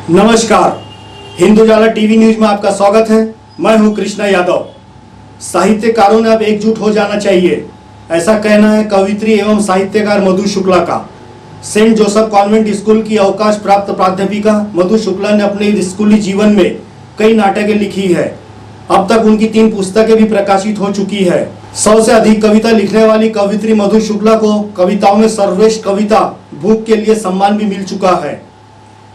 नमस्कार, हिंदुजाला TV news में आपका स्वागत है। मैं हूं कृष्णा यादव। साहित्यकारों ने अब एकजुट हो जाना चाहिए, ऐसा कहना है कवित्री एवं साहित्यकार मधु शुक्ला का। सेंट जोसेफ कॉन्वेंट स्कूल की अवकाश प्राप्त प्राध्यापिका मधु शुक्ला ने अपने स्कूली जीवन में कई नाटकें लिखी है। अब तक उनकी 3 पुस्तकें भी प्रकाशित हो चुकी है। 100 से अधिक कविता लिखने वाली कवित्री मधु शुक्ला को कविताओं में सर्वश्रेष्ठ कविता भूख के लिए सम्मान भी मिल चुका है।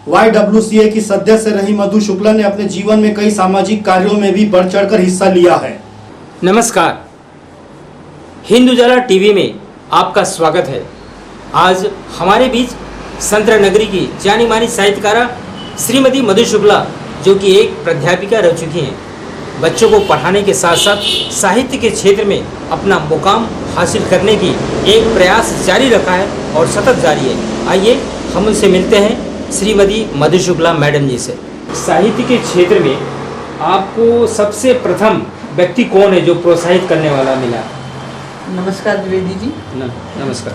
YWCA की सदस्य रही मधु शुक्ला ने अपने जीवन में कई सामाजिक कार्यों में भी बढ़ चढ़कर हिस्सा लिया है। नमस्कार, हिंदुजाला टीवी में आपका स्वागत है। आज हमारे बीच संतरा नगरी की जानी मानी साहित्यकारा श्रीमती मधु शुक्ला, जो कि एक प्राध्यापिका रह चुकी हैं, बच्चों को पढ़ाने के साथ साथ साहित्य के क्षेत्र में अपना मुकाम हासिल करने की एक प्रयास जारी रखा है और सतत जारी है। आइए हम उनसे मिलते हैं, श्रीमती मधु शुक्ला मैडम जी से। साहित्य के क्षेत्र में आपको सबसे प्रथम व्यक्ति कौन है जो प्रोत्साहित करने वाला मिला? नमस्कार द्विवेदी जी। नमस्कार।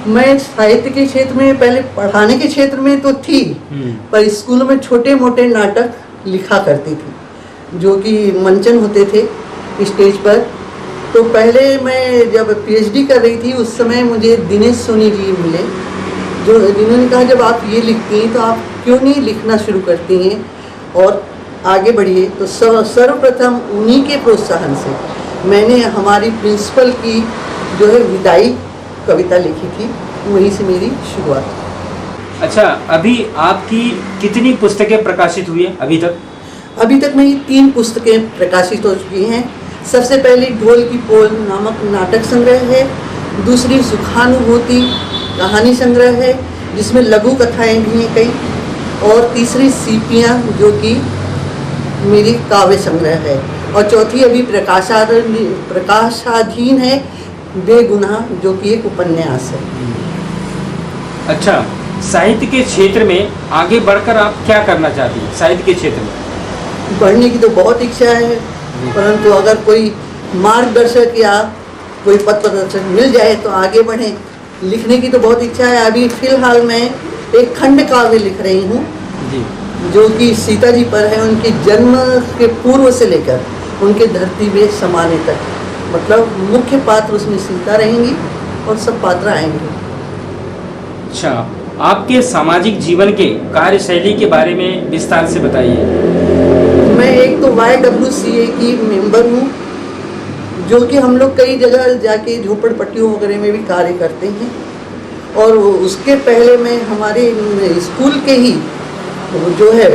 मैं साहित्य के क्षेत्र में पहले पढ़ाने के क्षेत्र में तो थी, पर स्कूल में छोटे मोटे नाटक लिखा करती थी जो कि मंचन होते थे स्टेज पर। तो पहले मैं जब PhD कर रही थी उस समय मुझे दिनेश सोनी जी मिले, जिन्होंने कहा जब आप ये लिखती हैं तो आप क्यों नहीं लिखना शुरू करती हैं और आगे बढ़िए। तो सर्वप्रथम उन्हीं के प्रोत्साहन से मैंने हमारी प्रिंसिपल की जो है विदाई कविता लिखी थी, वहीं से मेरी शुरुआत। अच्छा, अभी आपकी कितनी पुस्तकें प्रकाशित हुई है अभी तक? अभी तक मेरी 3 पुस्तकें प्रकाशित हो चुकी हैं। सबसे पहले ढोल की पोल नामक नाटक संग्रह है, दूसरी सुखानुभूति कहानी संग्रह है जिसमें लघु कथाएं भी हैं कई, और तीसरी सीपियाँ जो कि मेरी काव्य संग्रह है, और चौथी अभी प्रकाशाधीन है बेगुनाह जो कि एक उपन्यास है। अच्छा, साहित्य के क्षेत्र में आगे बढ़कर आप क्या करना चाहती हैं? साहित्य के क्षेत्र में बढ़ने की तो बहुत इच्छा है, परंतु अगर कोई मार्गदर्शक या कोई पथ प्रदर्शक मिल जाए तो आगे बढ़ें। लिखने की तो बहुत इच्छा है। अभी फिलहाल मैं एक खंड काव्य लिख रही हूँ जो कि सीता जी पर है, उनके जन्म के पूर्व से लेकर उनके धरती में समाने तक। मतलब मुख्य पात्र उसमें सीता रहेंगी और सब पात्र आएंगे। अच्छा, आपके सामाजिक जीवन के कार्यशैली के बारे में विस्तार से बताइए। मैं एक तो YWCA की मेंबर हूँ, जो कि हम लोग कई जगह जाके झोपड़पट्टियों वगैरह में भी कार्य करते हैं, और उसके पहले मैं हमारे स्कूल के ही जो है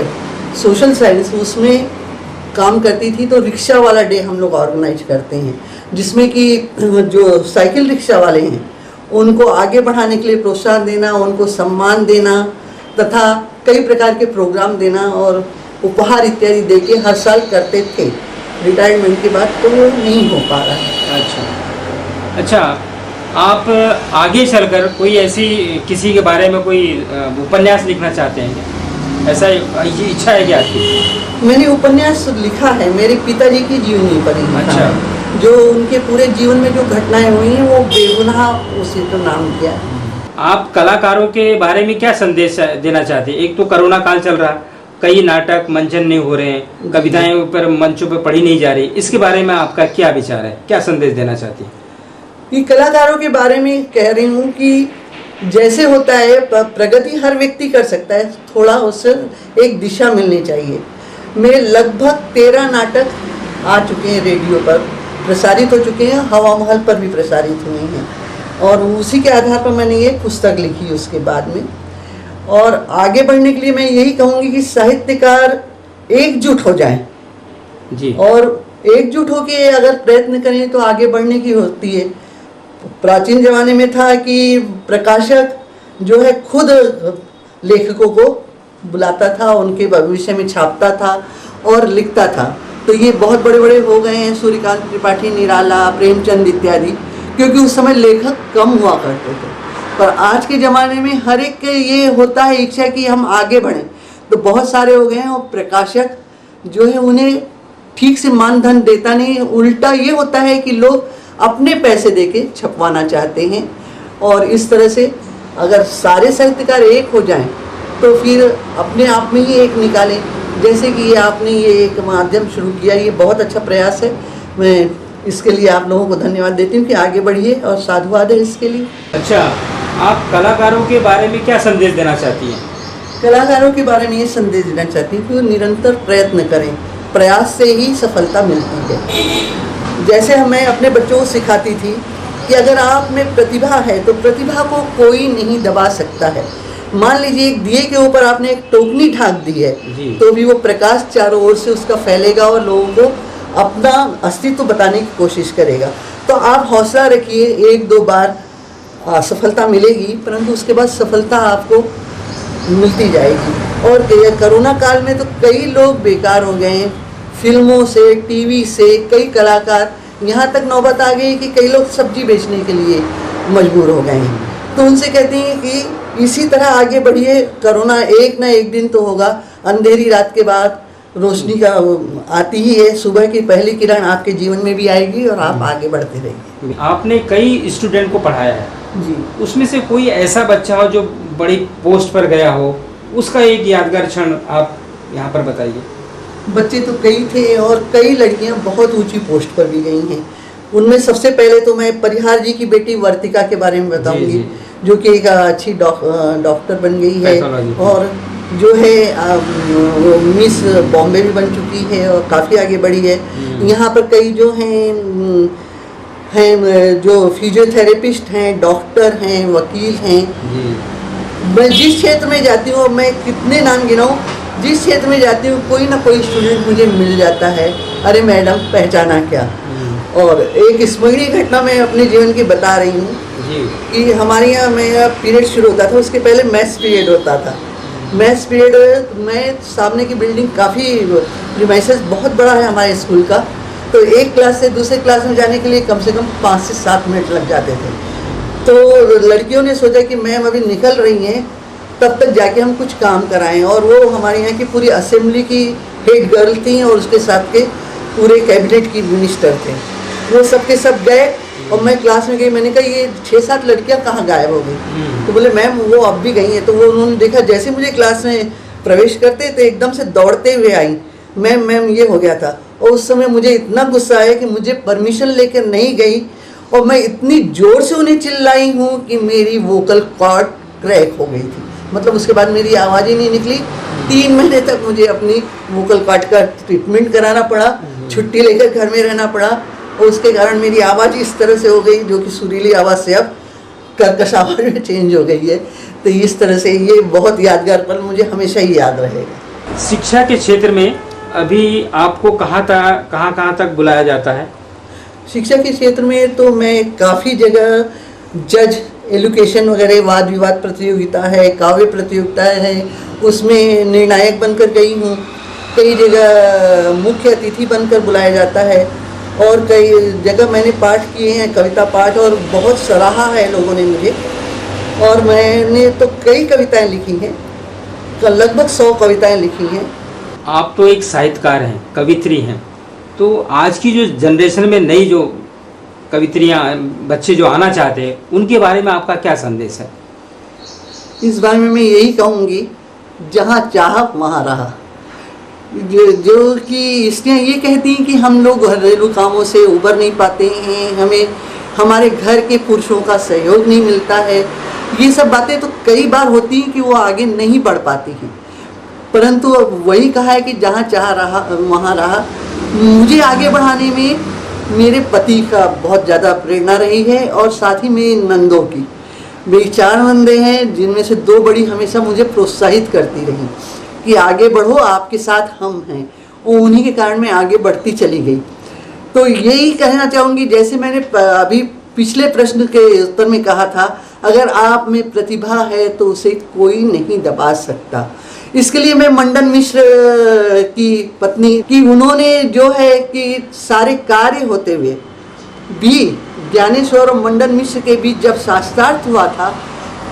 सोशल साइंस उसमें काम करती थी। तो रिक्शा वाला डे हम लोग ऑर्गेनाइज करते हैं, जिसमें कि जो साइकिल रिक्शा वाले हैं उनको आगे बढ़ाने के लिए प्रोत्साहन देना, उनको सम्मान देना तथा कई प्रकार के प्रोग्राम देना और उपहार इत्यादि देके हर साल करते थे। रिटायरमेंट के बाद तो वो नहीं हो पा रहा है। अच्छा, आप आगे चलकर कोई ऐसी किसी के बारे में कोई उपन्यास लिखना चाहते हैं? ऐसा ये इच्छा है क्या आपकी? मैंने उपन्यास लिखा है मेरे पिताजी की जीवनी पर ही लिखा है। जो उनके पूरे जीवन में जो घटनाएं हुई हैं वो बेगुनाह उसी को नाम दिया है। आप कलाकारों के बारे में क्या संदेश देना चाहते हैं? एक तो कोरोना काल चल रहा, कई नाटक मंचन नहीं हो रहे हैं, कविताएं ऊपर मंचों पर पढ़ी नहीं जा रही, इसके बारे में आपका क्या विचार है? क्या संदेश देना चाहती हैं? ये कलाकारों के बारे में कह रही हूँ कि जैसे होता है प्रगति हर व्यक्ति कर सकता है, थोड़ा उससे एक दिशा मिलनी चाहिए। मेरे लगभग 13 नाटक आ चुके हैं, रेडियो पर प्रसारित हो चुके हैं, हवा महल पर भी प्रसारित हुए हैं, और उसी के आधार पर मैंने ये पुस्तक लिखी उसके बाद में। और आगे बढ़ने के लिए मैं यही कहूँगी कि साहित्यकार एकजुट हो जाएं जी, और एकजुट होके अगर प्रयत्न करें तो आगे बढ़ने की होती है। प्राचीन जमाने में था कि प्रकाशक जो है खुद लेखकों को बुलाता था, उनके भविष्य में छापता था और लिखता था। तो ये बहुत बड़े बड़े हो गए हैं, सूर्यकांत त्रिपाठी, निराला, प्रेमचंद इत्यादि, क्योंकि उस समय लेखक कम हुआ करते थे। पर आज के ज़माने में हर एक के ये होता है इच्छा कि हम आगे बढ़ें, तो बहुत सारे हो गए हैं, और प्रकाशक जो है उन्हें ठीक से मानधन देता नहीं। उल्टा ये होता है कि लोग अपने पैसे देके छपवाना चाहते हैं, और इस तरह से अगर सारे साहित्यकार एक हो जाएं तो फिर अपने आप में ही एक निकालें। जैसे कि आपने ये एक माध्यम शुरू किया, ये बहुत अच्छा प्रयास है। मैं इसके लिए आप लोगों को धन्यवाद देती हूँ कि आगे बढ़िए और साधुवाद है इसके लिए। अच्छा, आप कलाकारों के बारे में क्या संदेश देना चाहती हैं? कलाकारों के बारे में ये संदेश देना चाहती हूँ कि वो निरंतर प्रयत्न करें, प्रयास से ही सफलता मिलती है। जैसे मैं अपने बच्चों को सिखाती थी कि अगर आप में प्रतिभा है तो प्रतिभा को कोई नहीं दबा सकता है। मान लीजिए एक दिए के ऊपर आपने एक टोकनी ढाक दी है तो भी वो प्रकाश चारों ओर से उसका फैलेगा और लोगों को अपना अस्तित्व बताने की कोशिश करेगा। तो आप हौसला रखिए, एक दो बार सफलता मिलेगी, परंतु उसके बाद सफलता आपको मिलती जाएगी। और कोरोना काल में तो कई लोग बेकार हो गए हैं, फिल्मों से, टीवी से, कई कलाकार, यहाँ तक नौबत आ गई कि कई लोग सब्जी बेचने के लिए मजबूर हो गए हैं। तो उनसे कहते हैं कि इसी तरह आगे बढ़िए, कोरोना एक ना एक दिन तो होगा, अंधेरी रात के बाद रोशनी का आती ही है, सुबह की पहली किरण आपके जीवन में भी आएगी और आप आगे बढ़ते रहेंगे। आपने कई स्टूडेंट को पढ़ाया है जी, उसमें से कोई ऐसा बच्चा हो जो बड़ी पोस्ट पर गया हो, उसका एक यादगार क्षण आप यहाँ पर बताइए। बच्चे तो कई थे और कई लड़कियां बहुत ऊंची पोस्ट पर भी गई हैं। उनमें सबसे पहले तो मैं परिहार जी की बेटी वर्तिका के बारे में बताऊंगी, जो कि एक अच्छी डॉक्टर बन गई है और जो है वो मिस बॉम्बे भी बन चुकी है और काफ़ी आगे बढ़ी है। यहाँ पर कई जो हैं जो फिजियोथेरेपिस्ट हैं, डॉक्टर हैं, वकील हैं। मैं जिस क्षेत्र में जाती हूँ, मैं कितने नाम गिनाऊँ, जिस क्षेत्र में जाती हूँ कोई ना कोई स्टूडेंट मुझे मिल जाता है, अरे मैडम पहचाना क्या। और एक स्मरणीय घटना मैं अपने जीवन की बता रही हूँ कि हमारे यहाँ मेरा पीरियड शुरू होता था, उसके पहले मैथ्स पीरियड होता था। मैथ्स पीरियड में सामने की बिल्डिंग काफ़ी, प्रीमाइसेस बहुत बड़ा है हमारे स्कूल का, तो एक क्लास से दूसरे क्लास में जाने के लिए कम से कम 5 से 7 मिनट लग जाते थे। तो लड़कियों ने सोचा कि मैम अभी निकल रही हैं, तब तक जाके हम कुछ काम कराएं। और वो हमारे यहाँ की पूरी असेंबली की हेड गर्ल थी और उसके साथ के पूरे कैबिनेट की मिनिस्टर थे। वो सब के सब गए और मैं क्लास में गई। मैंने कहा ये 6-7 लड़कियां कहाँ गायब हो गई? तो बोले मैम वो अब भी गई हैं। तो वो उन्होंने देखा, जैसे मुझे क्लास में प्रवेश करते तो एकदम से दौड़ते हुए आई, मैम ये हो गया था। और उस समय मुझे इतना गुस्सा आया कि मुझे परमिशन लेकर नहीं गई और मैं इतनी ज़ोर से उन्हें चिल्लाई हूँ कि मेरी वोकल कॉर्ड क्रैक हो गई थी। मतलब उसके बाद मेरी आवाज़ ही नहीं निकली। 3 महीने तक मुझे अपनी वोकल कॉर्ड का ट्रीटमेंट कराना पड़ा, छुट्टी लेकर घर में रहना पड़ा और उसके कारण मेरी आवाज़ इस तरह से हो गई, जो कि सुरीली आवाज़ से अब कर्कश आवाज़ में चेंज हो गई है। तो इस तरह से ये बहुत यादगार पल मुझे हमेशा ही याद रहेगा। शिक्षा के क्षेत्र में अभी आपको कहाँ तक बुलाया जाता है? शिक्षा के क्षेत्र में तो मैं काफ़ी जगह जज एजुकेशन वगैरह, वाद विवाद प्रतियोगिता है, काव्य प्रतियोगिता है, उसमें निर्णायक बनकर गई हूँ। कई जगह मुख्य अतिथि बनकर बुलाया जाता है और कई जगह मैंने पाठ किए हैं, कविता पाठ, और बहुत सराहा है लोगों ने मुझे। और मैंने तो कई कविताएं लिखी हैं, लगभग 100 कविताएं लिखी हैं। आप तो एक साहित्यकार हैं, कवित्री हैं, तो आज की जो जनरेशन में नई जो कवित्रियाँ बच्चे जो आना चाहते हैं, उनके बारे में आपका क्या संदेश है? इस बारे में मैं यही कहूँगी, जहाँ चाह वहाँ रहा। जो कि स्त्रियाँ ये कहती हैं कि हम लोग घरेलू कामों से उबर नहीं पाते हैं, हमें हमारे घर के पुरुषों का सहयोग नहीं मिलता है। ये सब बातें तो कई बार होती हैं कि वो आगे नहीं बढ़ पाती हैं, परंतु अब वही कहा है कि जहाँ चाह रहा वहाँ रहा। मुझे आगे बढ़ाने में मेरे पति का बहुत ज़्यादा प्रेरणा रही है और साथ ही मेरी नंदों की। मेरी 4 नंदे हैं, जिनमें से 2 बड़ी हमेशा मुझे प्रोत्साहित करती रही कि आगे बढ़ो, आपके साथ हम हैं, और उन्हीं के कारण मैं आगे बढ़ती चली गई। तो यही कहना चाहूँगी, जैसे मैंने अभी पिछले प्रश्न के उत्तर में कहा था, अगर आप में प्रतिभा है तो उसे कोई नहीं दबा सकता। इसके लिए मैं मंडन मिश्र की पत्नी की, उन्होंने जो है कि सारे कार्य होते हुए भी ज्ञानेश्वर और मंडन मिश्र के बीच जब शास्त्रार्थ हुआ था,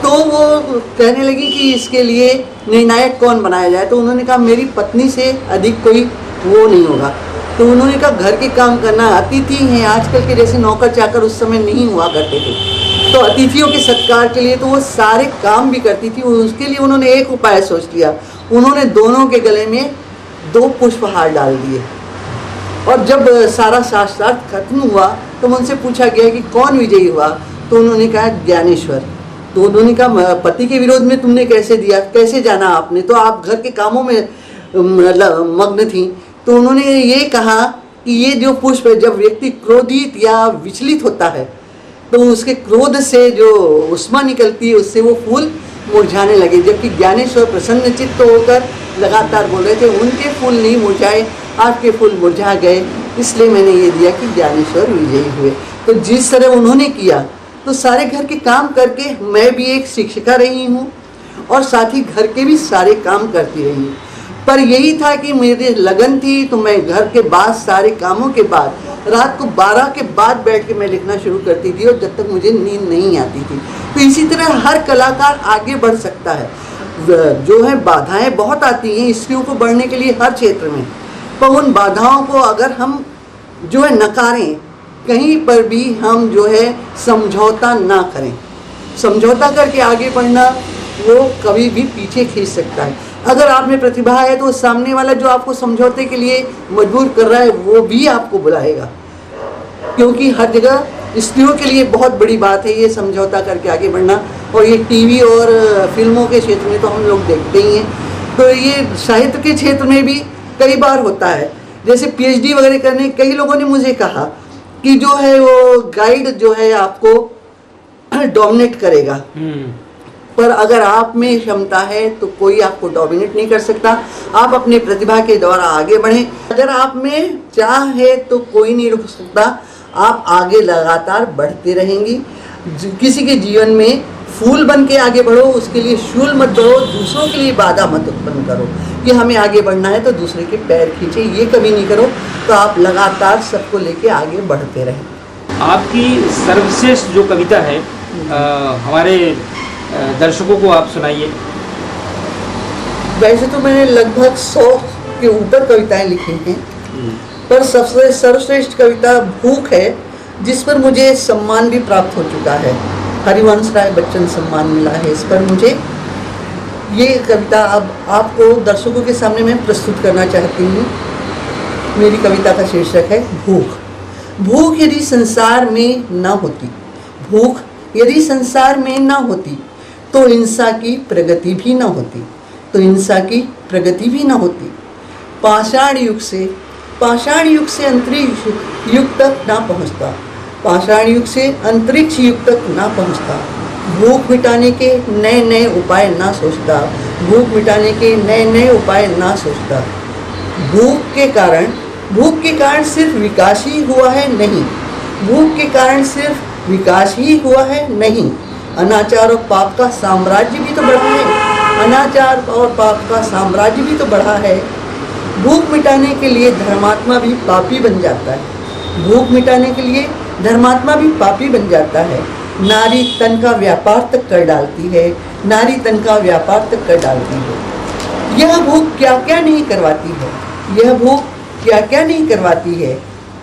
तो वो कहने लगी कि इसके लिए निर्णायक कौन बनाया जाए। तो उन्होंने कहा मेरी पत्नी से अधिक कोई वो नहीं होगा। तो उन्होंने कहा घर के काम करना, अतिथि हैं, आजकल के जैसे नौकर चाकर उस समय नहीं हुआ करते थे, तो अतिथियों के सत्कार के लिए तो वो सारे काम भी करती थी। उसके लिए उन्होंने एक उपाय सोच लिया, उन्होंने दोनों के गले में 2 पुष्पहार डाल दिए। और जब सारा शास्त्रार्थ खत्म हुआ तो उनसे पूछा गया कि कौन विजयी हुआ, तो उन्होंने कहा ज्ञानेश्वर। तो उन्होंने कहा पति के विरोध में तुमने कैसे दिया, कैसे जाना आपने, तो आप घर के कामों में मग्न थी। तो उन्होंने ये कहा कि ये जो पुष्प है, जब व्यक्ति क्रोधित या विचलित होता है तो उसके क्रोध से जो उष्मा निकलती है उससे वो फूल मुरझाने लगे, जबकि ज्ञानेश्वर प्रसन्न चित्त होकर लगातार बोल रहे थे उनके फूल नहीं मुरझाए, आपके फूल मुरझा गए, इसलिए मैंने ये दिया कि ज्ञानेश्वर विजयी हुए। तो जिस तरह उन्होंने किया तो सारे घर के काम करके, मैं भी एक शिक्षिका रही हूँ और साथ ही घर के भी सारे काम करती रही हूँ। पर यही था कि मेरे लगन थी, तो मैं घर के बाद सारे कामों के बाद रात को 12 के बाद बैठ के मैं लिखना शुरू करती थी, और जब तक मुझे नींद नहीं आती थी। तो इसी तरह हर कलाकार आगे बढ़ सकता है। जो है बाधाएं बहुत आती हैं स्त्रियों को बढ़ने के लिए हर क्षेत्र में, पर उन बाधाओं को अगर हम जो है नकारें, कहीं पर भी हम जो है समझौता ना करें, समझौता करके आगे बढ़ना वो कभी भी पीछे खींच सकता है। अगर आप में प्रतिभा है तो सामने वाला जो आपको समझौते के लिए मजबूर कर रहा है वो भी आपको बुलाएगा, क्योंकि हर जगह स्त्रियों के लिए बहुत बड़ी बात है ये समझौता करके आगे बढ़ना। और ये टीवी और फिल्मों के क्षेत्र में तो हम लोग देखते ही हैं, तो ये साहित्य के क्षेत्र में भी कई बार होता है। जैसे पीएचडी वगैरह करने कई लोगों ने मुझे कहा कि जो है वो गाइड जो है आपको डोमिनेट करेगा, पर अगर आप में क्षमता है तो कोई आपको डोमिनेट नहीं कर सकता। आप अपने प्रतिभा के द्वारा आगे बढ़ें, अगर आप में चाह है तो कोई नहीं रुक सकता, आप आगे लगातार बढ़ते रहेंगी। किसी के जीवन में फूल बन के आगे बढ़ो, उसके लिए शूल मत बढ़ो, दूसरों के लिए बाधा मत उत्पन्न करो कि हमें आगे बढ़ना है तो दूसरे के पैर खींचे, ये कभी नहीं करो। तो आप लगातार सबको लेके आगे बढ़ते रहें। आपकी सर्वश्रेष्ठ जो कविता है हमारे दर्शकों को आप सुनाइए। वैसे तो मैंने लगभग 100 के ऊपर कविताएं लिखी हैं, पर सबसे सर्वश्रेष्ठ कविता भूख है, जिस पर मुझे सम्मान भी प्राप्त हो चुका है। हरिवंश राय बच्चन सम्मान मिला है इस पर मुझे। ये कविता अब आपको दर्शकों के सामने मैं प्रस्तुत करना चाहती हूँ। मेरी कविता का शीर्षक है भूख। भूख यदि संसार में न होती, भूख यदि संसार में न होती तो हिंसा की प्रगति भी न होती, तो हिंसा की प्रगति भी न होती। पाषाण युग से अंतरिक्ष युग तक ना पहुँचता, पाषाण युग से अंतरिक्ष युग तक ना पहुँचता। भूख मिटाने के नए नए उपाय ना सोचता, भूख मिटाने के नए नए उपाय ना सोचता। भूख के कारण सिर्फ विकास ही हुआ है नहीं, भूख के कारण सिर्फ विकास ही हुआ है नहीं, अनाचार और पाप का साम्राज्य भी तो बढ़ा है, अनाचार और पाप का साम्राज्य भी तो बढ़ा है। भूख मिटाने के लिए धर्मात्मा भी पापी बन जाता है, भूख मिटाने के लिए धर्मात्मा भी पापी बन जाता है। नारी तन का व्यापार तक कर डालती है, नारी तन का व्यापार तक कर डालती है। यह भूख क्या क्या नहीं करवाती है, यह भूख क्या क्या नहीं करवाती है।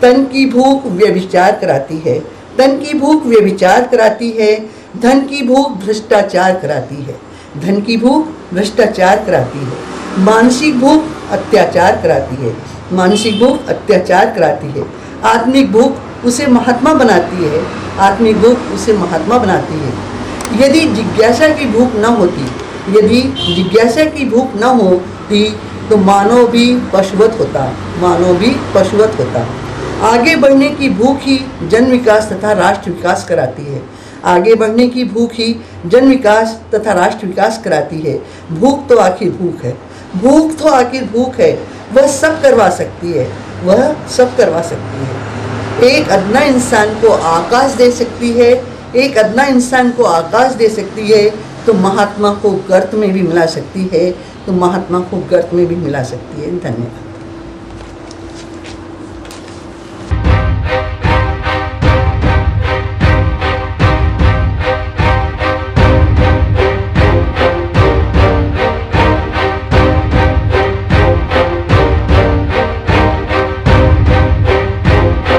तन की भूख व्यभिचार कराती है, तन की भूख व्यभिचार कराती है। धन की भूख भ्रष्टाचार कराती है, धन की भूख भ्रष्टाचार कराती है। मानसिक भूख अत्याचार कराती है, मानसिक भूख अत्याचार कराती है। आत्मिक भूख उसे महात्मा बनाती है, आत्मिक भूख उसे महात्मा बनाती है। यदि जिज्ञासा की भूख न होती, यदि जिज्ञासा की भूख न होती तो मानव भी पशुवत होता, मानव भी पशुवत होता। आगे बढ़ने की भूख ही जन विकास तथा राष्ट्र विकास कराती है, आगे बढ़ने की भूख ही जन विकास तथा राष्ट्र विकास कराती है। भूख तो आखिर भूख है, भूख तो आखिर भूख है, वह सब करवा सकती है, वह सब करवा सकती है। एक अदना इंसान को आकाश दे सकती है, एक अदना इंसान को आकाश दे सकती है तो महात्मा को गर्त में भी मिला सकती है, तो महात्मा को गर्त में भी मिला सकती है। धन्यवाद।